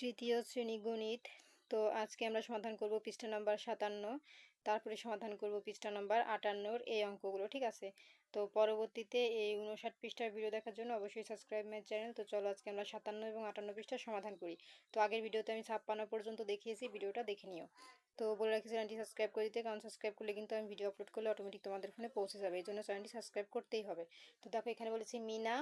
তৃতীয় শ্রেণী গণিত। তো আজকে আমরা সমাধান করব পৃষ্ঠা নাম্বার 57, তারপরে সমাধান করব পৃষ্ঠা নাম্বার 58 এই অঙ্কগুলো, ঠিক আছে। তো পরবর্তীতে এই 59 পৃষ্ঠার ভিডিও দেখার জন্য অবশ্যই সাবস্ক্রাইব মাই চ্যানেল। তো চলো আজকে আমরা 57 এবং 58 পৃষ্ঠার সমাধান করি। তো আগের ভিডিওতে আমি 56 পর্যন্ত দেখিয়েছি, ভিডিওটা দেখে নিও। তো বলে রাখি চ্যানেলটি সাবস্ক্রাইব করে দিতে, কারণ সাবস্ক্রাইব করলে কিন্তু আমি ভিডিও আপলোড করলে অটোমেটিক তোমাদের ফোনে পৌঁছে যাবে, এই জন্য চ্যানেলটি সাবস্ক্রাইব করতেই হবে। তো দেখো এখানে বলেছি মিনা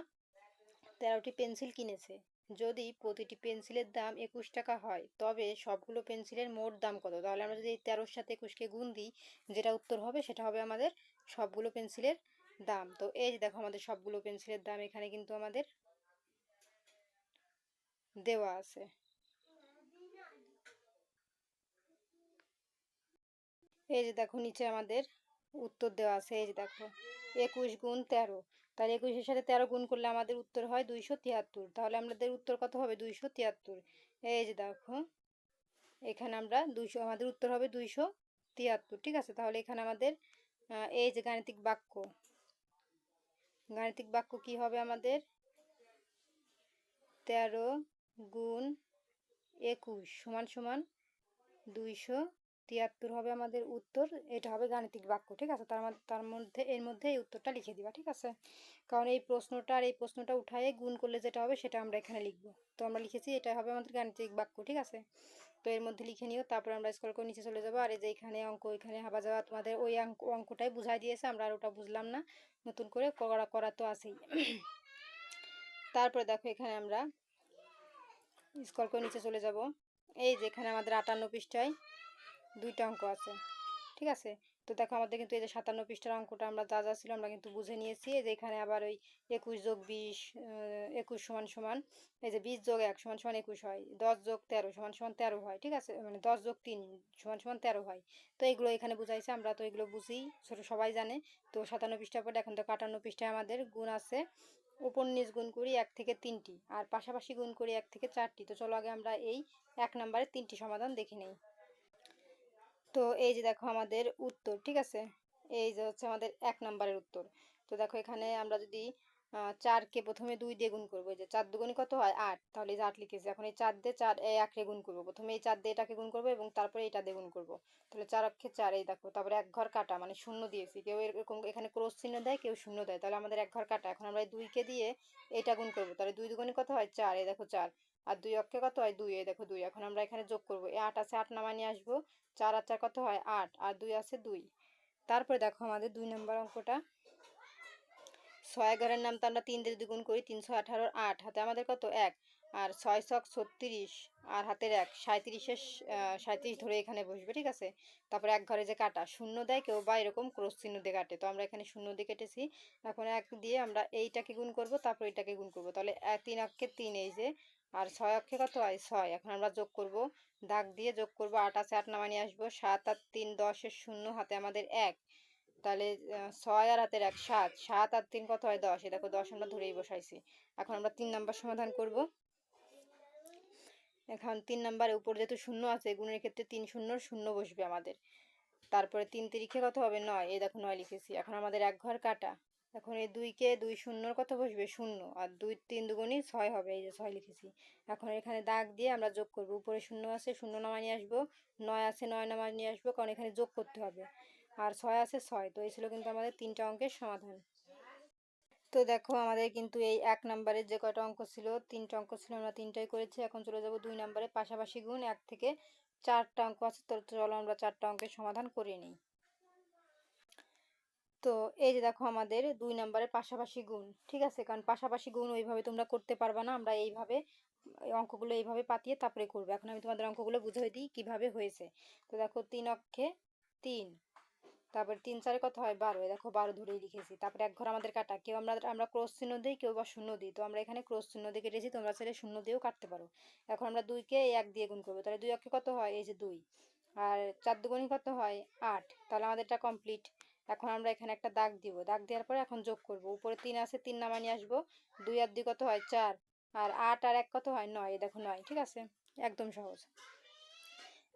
13টি পেন্সিল কিনেছে। যদি প্রতিটি পেন্সিলের দাম 21 টাকা হয়, তবে সবগুলো পেন্সিলের মোট দাম কত? তাহলে আমরা যদি এই 13-র সাথে 21-কে গুণ দিই, যেটা উত্তর হবে সেটা হবে আমাদের সবগুলো পেন্সিলের দাম। তো এই যে দেখো আমাদের সবগুলো পেন্সিলের দাম এখানে কিন্তু আমাদের দেওয়া আছে। এই যে দেখো নিচে আমাদের উত্তর দেওয়া আছে। এই যে দেখো 21 গুণ 13, তাহলে 21-এর সাথে 13 গুণ করলে আমাদের উত্তর হয় 273। তাহলে আমাদের উত্তর কত হবে? 273। এই যে দেখো এখানে আমরা 200, আমাদের উত্তর হবে 273, ঠিক আছে। তাহলে এখানে আমাদের এই যে গাণিতিক বাক্য কি হবে আমাদের? 13 গুণ 21 সমান সমান 273 হবে আমাদের উত্তর। এটা হবে গাণিতিক বাক্য, ঠিক আছে। এর মধ্যে এই উত্তরটা লিখে দিবা, ঠিক আছে। কারণ এই প্রশ্নটা আর এই প্রশ্নটা উঠায়ে গুণ করলে যেটা হবে সেটা আমরা এখানে লিখব। তো আমরা লিখেছি এটা হবে আমাদের গাণিতিক বাক্য, ঠিক আছে। তো এর মধ্যে লিখে নিও, তারপর আমরা স্ক্রল করে নিচে চলে যাবো। আর এই যে এখানে অঙ্ক, এখানে হাবা যাওয়া, তোমাদের ওই অঙ্কটাই বুঝাই দিয়েছে, আমরা আর ওটা বুঝলাম না, নতুন করে করা তো আছেই। তারপরে দেখো এখানে আমরা স্ক্রল করে নিচে চলে যাব। এই যে এখানে আমাদের 58 পৃষ্ঠায় 2টা অঙ্ক আছে, ঠিক আছে। তো দেখো আমাদের কিন্তু এই যে 57 পৃষ্ঠার অঙ্কটা আমরা যা যা ছিল আমরা কিন্তু বুঝে নিয়েছি। এই যে এখানে আবার ওই 21 যোগ 20, 21 সমান সমান, এই যে 20 যোগ 1 সমান সমান 21 হয়, 10 যোগ 13 সমান সমান 13 হয়, ঠিক আছে, মানে 10 যোগ 3 সমান সমান 13 হয়। তো এগুলো এখানে বুঝাইছে, আমরা তো এগুলো বুঝি, ছোট সবাই জানে। তো 57 পৃষ্ঠার পর এখন তো 58 পৃষ্ঠায় আমাদের গুণ আছে, উপর নিচ গুণ করি 1 থেকে 3টি, আর পাশাপাশি গুণ করি 1 থেকে 4টি। তো চলো আগে আমরা এই 1 নম্বরের 3টি সমাধান দেখে নিই। তো এই যে দেখো আমাদের উত্তর, ঠিক আছে। এই যে হচ্ছে আমাদের 1 নম্বরের উত্তর। তো দেখো এখানে আমরা যদি 4-কে প্রথমে 2 দিয়ে গুণ করবো, এই যে 4 দুগুণে কত হয় 8, তাহলে এই যে 8 লিখেছি। এখন এই 4 দিয়ে 1 রে গুণ করবো, প্রথমে এই 4 দিয়ে এটাকে গুণ করবো এবং তারপরে এটা দিয়ে গুণ করবো। তাহলে 4 অক্ষে 4, এই দেখো, তারপরে এক ঘর কাটা মানে শূন্য দিয়েছি। কেউ এরকম এখানে ক্রস চিহ্ন দেয়, কেউ শূন্য দেয়, তাহলে আমাদের এক ঘর কাটা। এখন আমরা এই 2-কে দিয়ে এটা গুণ করবো, তাহলে 2 দুগুণে কত হয় 4, এই দেখো 4, আর 2 অক্ষে কত হয় 2, এই দেখো 2। এখন আমরা এখানে যোগ করবো, এই 8 আছে 8 নামায় নিয়ে আসবো, 4 আর 4 কত হয় 8, আর 2 আছে 2। তারপরে দেখো আমাদের 2 নম্বর অঙ্কটা, 6 ঘরের নাম তো আমরা 3 দিয়ে দ্বিগুণ করি, 318 8, হাতে আমাদের কত 1, আর 6 ছক 36, আর হাতের 1 37, 37 ধরে এখানে বসবে, ঠিক আছে। তারপরে এক ঘরে যে কাটা শূন্য দেয় কেউ, বা এরকম ক্রস চিহ্ন দিয়ে কাটে, তো আমরা এখানে শূন্য দিয়ে কেটেছি। এখন 1 দিয়ে আমরা এইটাকে গুণ করব, তারপর এইটাকে গুণ করব, তাহলে 3 অক্ষে 3, এই যে, আর 6 অক্ষে কত হয় 6। এখন আমরা যোগ করব, দাগ দিয়ে যোগ করব, 8 আছে 8 নামায় নিয়ে আসবো, 7 আর 3 10 এর শূন্য, হাতে আমাদের 1, তাহলে 6 আর হাতের 1 7, 7 আর 3 কত হয় 10, এই দেখো 10 আমরা ধরেই বসাইছি। এখন আমরা 3 নাম্বার সমাধান করব। এখন 3 নাম্বারের উপর যেহেতু শূন্য আছে, গুণের ক্ষেত্রে 3 শূন্যর শূন্য বসবে আমাদের। তারপরে 3 তিরিখে কত হবে 9, এই দেখো 9 লিখেছি। এখন আমাদের এক ঘর কাটা। এখন এই 2-কে 2 শূন্যর কত বসবে 0, আর 2 3 দুগুণী 6 হবে, এই যে 6 লিখেছি। এখন এখানে দাগ দিয়ে আমরা যোগ করব, উপরে শূন্য আছে শূন্য নামায় নিয়ে আসবো, 9 আছে 9 নামায় নিয়ে আসবো, কারণ এখানে যোগ করতে হবে, আর 6 আছে 6। তো এই ছিল কিন্তু আমাদের 3টা অঙ্কের সমাধান। তো দেখো আমাদের কিন্তু এই 1 নম্বরের যে কয়টা অঙ্ক ছিল, 3টা অঙ্ক ছিল, আমরা 3টাই করেছি। এখন চলে যাব 2 নম্বরে, পাশাপাশি গুণ 1 থেকে 4টা অঙ্ক আছে। তো চলো আমরা 4টা অঙ্কের সমাধান করে নিই। তো এই যে দেখো আমাদের 2 নম্বরের পাশাপাশি গুণ, ঠিক আছে। কারণ পাশাপাশি গুণ ওইভাবে তোমরা করতে পারবা না, আমরা এইভাবে অঙ্কগুলো এইভাবে পাতিয়ে তারপরে করবো। এখন আমি তোমাদের অঙ্কগুলো বুঝিয়ে দিই কিভাবে হয়েছে। তো দেখো 3 অক্ষে 3, তারপর 3 4 কত হয় 12, দেখো 12 ধরেই লিখেছি। তারপরে এক ঘর আমাদের কাটা, কেউ আমরা ক্রস চিহ্ন দিই, কেউ বা শূন্য দিই, তো আমরা এখানে ক্রস চিহ্ন দিয়ে কেটেছি, তোমরা চাইলে শূন্য দিয়েও কাটতে পারো। এখন আমরা 2-কে 1 দিয়ে গুণ করবো, তাহলে 2 অক্ষে কত হয় এই যে 2, আর 4 দুগুণী কত হয় 8, তাহলে আমাদের এটা কমপ্লিট। এখন আমরা এখানে একটা দাগ দিব, দাগ দেওয়ার পরে এখন যোগ করব, উপরে 3 আছে 3 নামায় নিয়ে আসবো, 2 আর 2 কত হয় 4, আর 8 আর 1 কত হয় 9, এই দেখো 9, ঠিক আছে, একদম সহজ।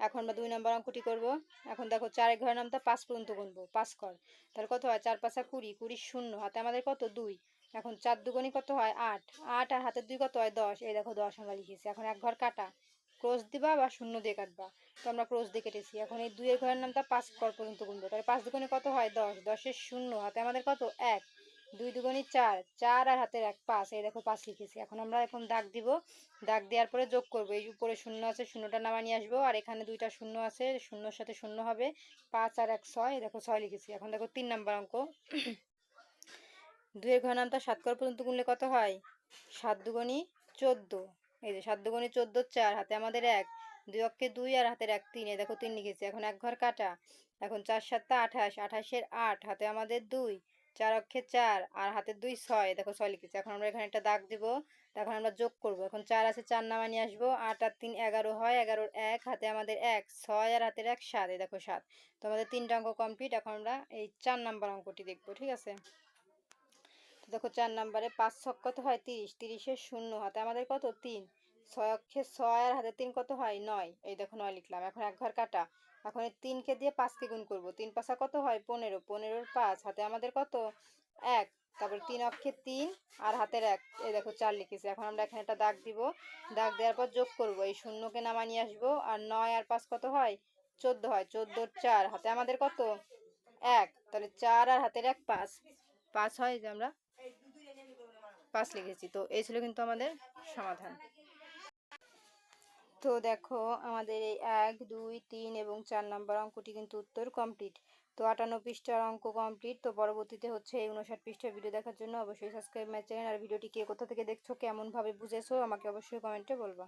এখন আমরা 2 নম্বর অঙ্কটি করব। এখন দেখো 4 ঘরের নামটা 5 পর্যন্ত গুনবো, 5 কর, তাহলে কত হয় 4 5 20, 20 শূন্য, হাতে আমাদের কত 2। এখন 4 দুগুণী কত হয় 8, 8 আর হাতের 2 কত হয় 10, এই দেখো 10 আমরা লিখেছি। এখন এক ঘর কাটা, ক্রস দিবা বা শূন্য দিয়ে কাটবা। তো আমরা ক্রস দিয়ে কেটেছি। এখন এই 2 এর ঘরের নামটা 5 ঘর পর্যন্ত গুনবো। তাহলে 5 দুগুণে কত হয় 10, 10-এর শূন্য হাতে আমাদের কত 1, 2 দুগুণে 4, 4 আর হাতের 1 5, এই দেখো 5 লিখেছি। এখন দাগ দিব, দাগ দেওয়ার পরে যোগ করব। এই উপরে শূন্য আছে, শূন্যটা নামিয়ে নিয়ে আসবো, আর এখানে দুইটা শূন্য আছে, শূন্যর সাথে শূন্য হবে, 5 আর 1 6, দেখো 6 লিখেছি। এখন দেখো 3 নাম্বার অঙ্ক। 2 এর ঘর নামটা 7 ঘর পর্যন্ত গুনলে কত হয় 7 দুগুণে 14, এই যে 7 দুগুণে 14, 4 হাতে আমাদের 1, 2 অক্ষে 2 আর হাতের 1 3, এই দেখো 3 লিখেছি। এখন এক ঘর কাটা। এখন 4 7 28, 28-এর 8 হাতে আমাদের 2, 4 অক্ষে 4 আর হাতের 2 6, দেখো 6 লিখেছি। এখন আমরা এখানে একটা দাগ দিব, এখন আমরা যোগ করব। এখন 4 আছে, 4 নামা নিয়ে আসবো, 8 আর 3 11 হয়, 11-র 1 হাতে আমাদের 1, 6 আর হাতের 1 7, এই দেখো 7। তো আমাদের 3টা অঙ্ক কমপ্লিট। এখন আমরা এই 4 নাম্বার অঙ্কটি দেখবো, ঠিক আছে। দেখো 4 নাম্বারে 5 ছক কত হয় 30, 30-এর শূন্য হাতে আমাদের কত 3, 6 অক্ষে 6 আর হাতে 3 কত হয় 9, এই দেখো 9 লিখলাম। এখন এক ঘর কাটা। এখন এই 3 কে দিয়ে 5-কে গুণ করব। 3 পাঁচা কত হয় 15, 15-এর 5 হাতে আমাদের কত 1, তারপর 3 অক্ষে 3 আর হাতের 1, এই দেখো 4 লিখেছি। এখন আমরা এখানে একটা দাগ দিব, দাগ দেওয়ার পর যোগ করব। এই শূন্যকে নামা নিয়ে আসবো, আর 9 আর 5 কত হয় 14 হয়, 14-র 4 হাতে আমাদের কত 1, তাহলে 4 আর হাতের 1 5, 5 হয়, যে আমরা 5 লিখেছি। তো এই ছিল কিন্তু আমাদের সমাধান। তো দেখো আমাদের এই 1 2 3 এবং 4 নাম্বার অঙ্কটি কিন্তু উত্তর কমপ্লিট। তো 58 পৃষ্ঠার অঙ্ক কমপ্লিট। তো পরবর্তীতে হচ্ছে এই 59 পৃষ্ঠার ভিডিও দেখার জন্য অবশ্যই সাবস্ক্রাইব মাই চ্যানেল। আর ভিডিওটি কে কোথা থেকে দেখছো, কেমন ভাবে বুঝেছো, আমাকে অবশ্যই কমেন্টে বলবা।